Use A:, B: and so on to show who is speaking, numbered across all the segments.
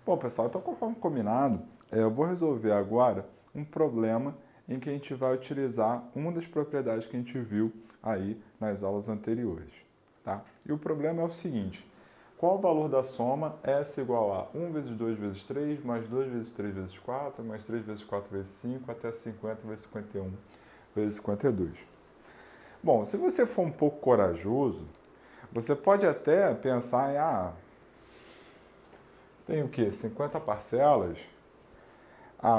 A: Bom, pessoal, então conforme combinado, eu vou resolver agora um problema em que a gente vai utilizar uma das propriedades que a gente viu aí nas aulas anteriores, tá? E o problema é o seguinte: qual o valor da soma S igual a 1 vezes 2 vezes 3, mais 2 vezes 3 vezes 4, mais 3 vezes 4 vezes 5, até 50 vezes 51 vezes 52? Bom, se você for um pouco corajoso, você pode até pensar em, tem o quê? 50 parcelas?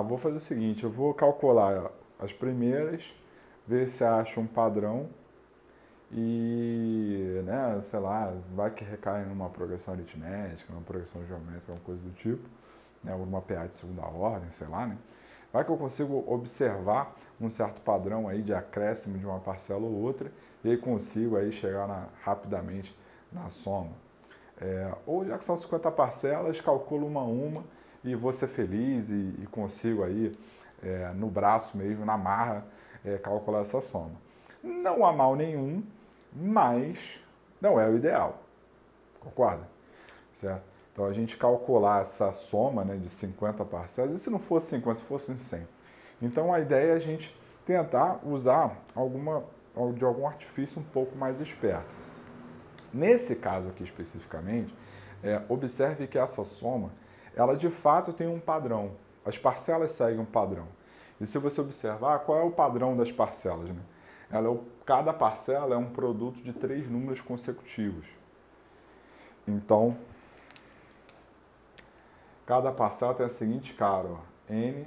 A: Vou fazer o seguinte, eu vou calcular as primeiras, ver se acho um padrão e, né, sei lá, vai que recai numa progressão aritmética, numa progressão geométrica, alguma coisa do tipo, né, ou numa PA de segunda ordem, sei lá, né? Vai que eu consigo observar um certo padrão aí de acréscimo de uma parcela ou outra e aí consigo aí chegar rapidamente na soma. Ou já que são 50 parcelas, calculo uma a uma e vou ser feliz e consigo aí, no braço mesmo, na marra, calcular essa soma. Não há mal nenhum, mas não é o ideal, concorda? Certo? Então a gente calcular essa soma, né, de 50 parcelas, e se não fosse 50, se fossem 100. Então a ideia é a gente tentar usar de algum artifício um pouco mais esperto. Nesse caso aqui especificamente, observe que essa soma, ela de fato tem um padrão. As parcelas seguem um padrão. E se você observar, qual é o padrão das parcelas? Né? Cada parcela é um produto de 3 números consecutivos. Então, cada parcela tem a seguinte cara, ó, n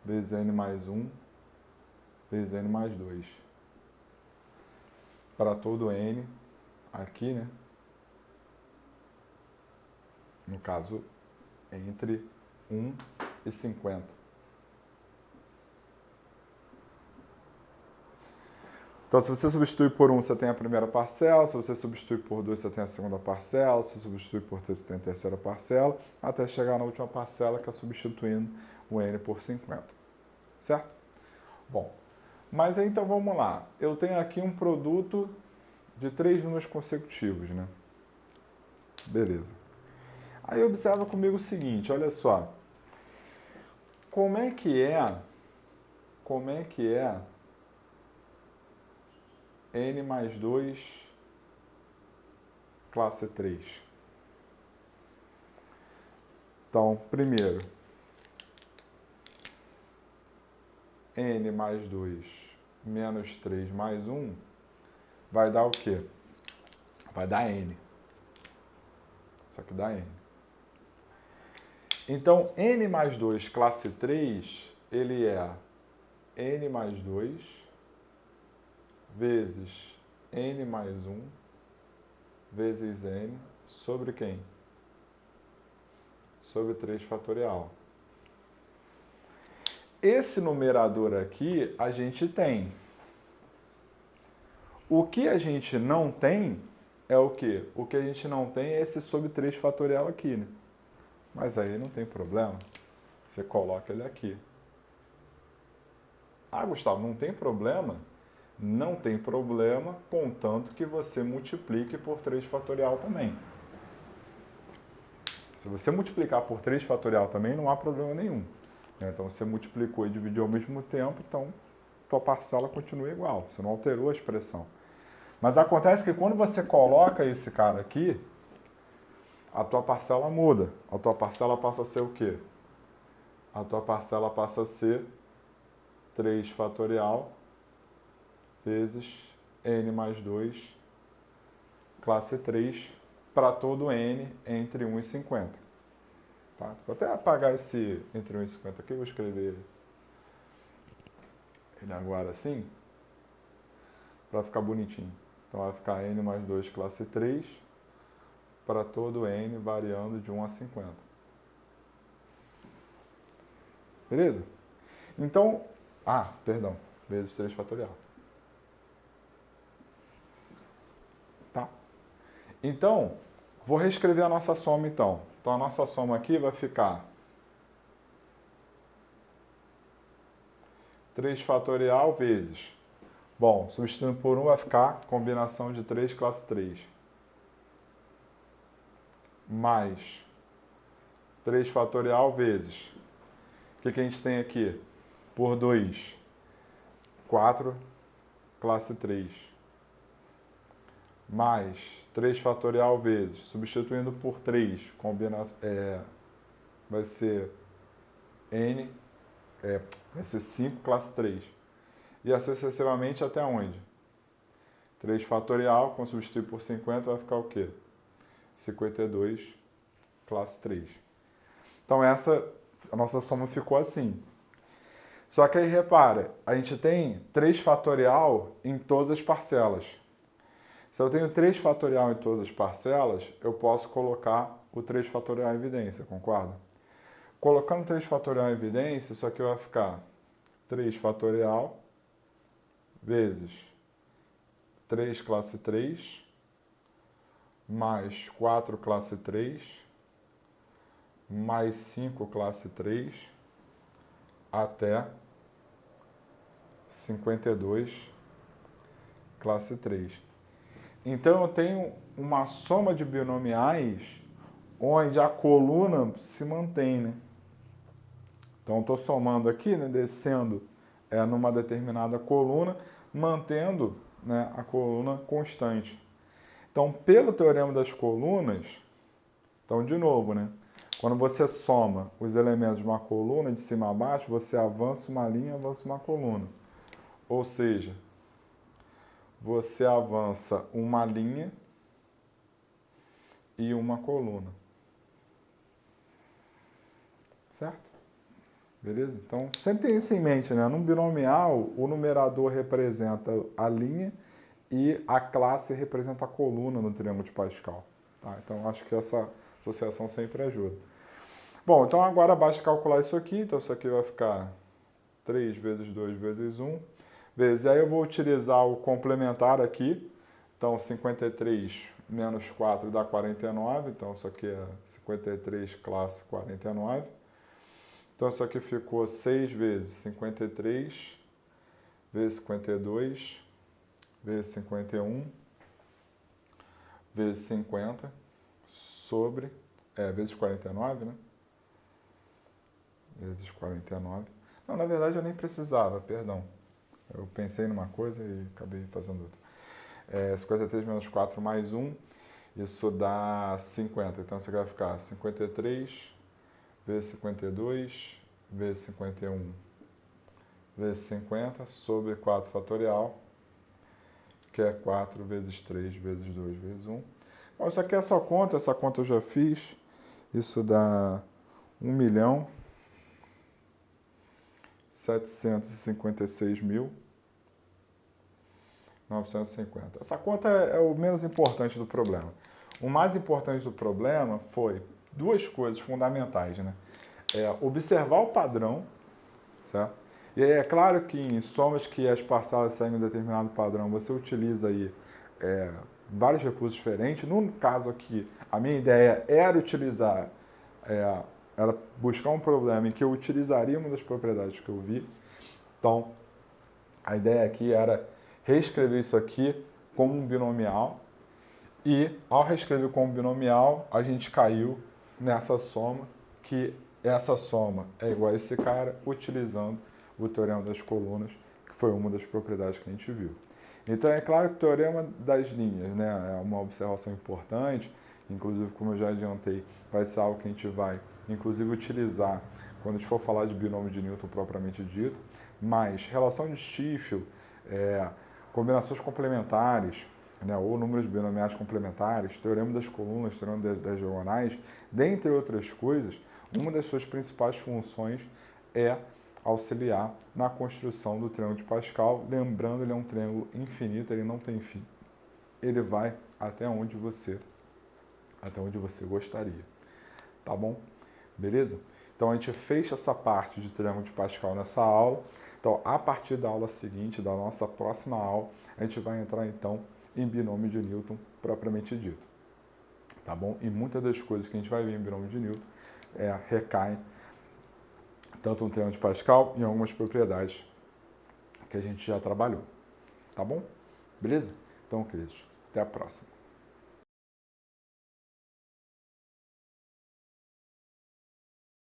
A: vezes n mais 1 vezes n mais 2. Para todo n, aqui, né? No caso, entre 1 e 50. Então, se você substitui por 1, você tem a primeira parcela, se você substitui por 2, você tem a segunda parcela, se você substitui por 3, você tem a terceira parcela, até chegar na última parcela, que é substituindo o n por 50. Certo? Bom, mas então vamos lá. Eu tenho aqui um produto de 3 números consecutivos, né? Beleza. Aí observa comigo o seguinte, olha só. Como é que é n mais 2 classe 3? Então, primeiro, n mais 2 menos 3 mais 1 vai dar o quê? Vai dar n. Isso aqui dá n. Então, n mais 2 classe 3, ele é n mais 2 vezes n mais 1 vezes n sobre quem? Sobre 3 fatorial. Esse numerador aqui a gente tem. O que a gente não tem é o quê? O que a gente não tem é esse sobre 3 fatorial aqui, né? Mas aí não tem problema. Você coloca ele aqui. Gustavo, não tem problema? Não tem problema, contanto que você multiplique por 3 fatorial também. Se você multiplicar por 3 fatorial também, não há problema nenhum. Então, você multiplicou e dividiu ao mesmo tempo, então tua parcela continua igual. Você não alterou a expressão. Mas acontece que quando você coloca esse cara aqui, a tua parcela muda. A tua parcela passa a ser o quê? A tua parcela passa a ser 3 fatorial vezes n mais 2 classe 3 para todo n entre 1 e 50. Tá? Vou até apagar esse entre 1 e 50 aqui, vou escrever ele agora assim, para ficar bonitinho. Então vai ficar n mais 2 classe 3 para todo n variando de 1 a 50. Beleza? Então, vezes 3 fatorial. Tá? Então, vou reescrever a nossa soma então. Então a nossa soma aqui vai ficar 3 fatorial vezes. Bom, substituindo por 1 vai ficar combinação de 3 classe 3. Mais 3 fatorial vezes. O que a gente tem aqui? Por 2, 4 classe 3. Mais 3 fatorial vezes, substituindo por 3, vai ser n, vai ser 5 classe 3. E assim sucessivamente até onde? 3 fatorial, quando substituir por 50, vai ficar o quê? 52 classe 3. Então a nossa soma ficou assim. Só que aí repara, a gente tem 3 fatorial em todas as parcelas. Se eu tenho 3 fatorial em todas as parcelas, eu posso colocar o 3 fatorial em evidência, concorda? Colocando 3 fatorial em evidência, isso aqui vai ficar 3 fatorial vezes 3 classe 3 mais 4 classe 3 mais 5 classe 3 até 52 classe 3. Então, eu tenho uma soma de binomiais onde a coluna se mantém, né? Então, estou somando aqui, né, descendo numa determinada coluna, mantendo, né, a coluna constante. Então, pelo teorema das colunas, então, de novo, né, quando você soma os elementos de uma coluna de cima a baixo, você avança uma linha, avança uma coluna. Ou seja, você avança uma linha e uma coluna. Certo? Beleza? Então, sempre tem isso em mente, né? Num binomial, o numerador representa a linha e a classe representa a coluna no triângulo de Pascal. Tá? Então, acho que essa associação sempre ajuda. Bom, então agora basta calcular isso aqui. Então, isso aqui vai ficar 3 vezes 2 vezes 1. Vezes, aí eu vou utilizar o complementar aqui. Então, 53 menos 4 dá 49. Então, isso aqui é 53 classe 49. Então, isso aqui ficou 6 vezes 53, vezes 52, vezes 51, vezes 50, sobre, vezes 49, né? Vezes 49. Não, na verdade eu nem precisava, perdão. Eu pensei numa coisa e acabei fazendo outra. 53 menos 4 mais 1, isso dá 50. Então, isso aqui vai ficar 53 vezes 52, vezes 51, vezes 50, sobre 4 fatorial, que é 4 vezes 3, vezes 2, vezes 1. Bom, isso aqui é só conta, essa conta eu já fiz. Isso dá 1.756.950. Essa conta é o menos importante do problema. O mais importante do problema foi duas coisas fundamentais, né? Observar o padrão, certo? E aí é claro que em somas que as parcelas seguem um determinado padrão, você utiliza aí vários recursos diferentes. No caso aqui, a minha ideia era utilizar, era buscar um problema em que eu utilizaria uma das propriedades que eu vi. Então, a ideia aqui era reescrever isso aqui como um binomial. E, ao reescrever como binomial, a gente caiu nessa soma, que essa soma é igual a esse cara, utilizando o teorema das colunas, que foi uma das propriedades que a gente viu. Então, é claro que o teorema das linhas, né, é uma observação importante, inclusive, como eu já adiantei, vai ser algo que a gente vai, inclusive, utilizar quando a gente for falar de binômio de Newton propriamente dito, mas relação de Stiefel, combinações complementares, né, ou números binomiais complementares, teorema das colunas, teorema das diagonais, dentre outras coisas, uma das suas principais funções é auxiliar na construção do triângulo de Pascal. Lembrando, ele é um triângulo infinito, ele não tem fim. Ele vai até onde você gostaria. Tá bom? Beleza? Então, a gente fecha essa parte de triângulo de Pascal nessa aula. Então, a partir da aula seguinte, da nossa próxima aula, a gente vai entrar, então, em binômio de Newton propriamente dito. Tá bom? E muitas das coisas que a gente vai ver em binômio de Newton recaem tanto no triângulo de Pascal e em algumas propriedades que a gente já trabalhou. Tá bom? Beleza? Então, queridos, até a próxima.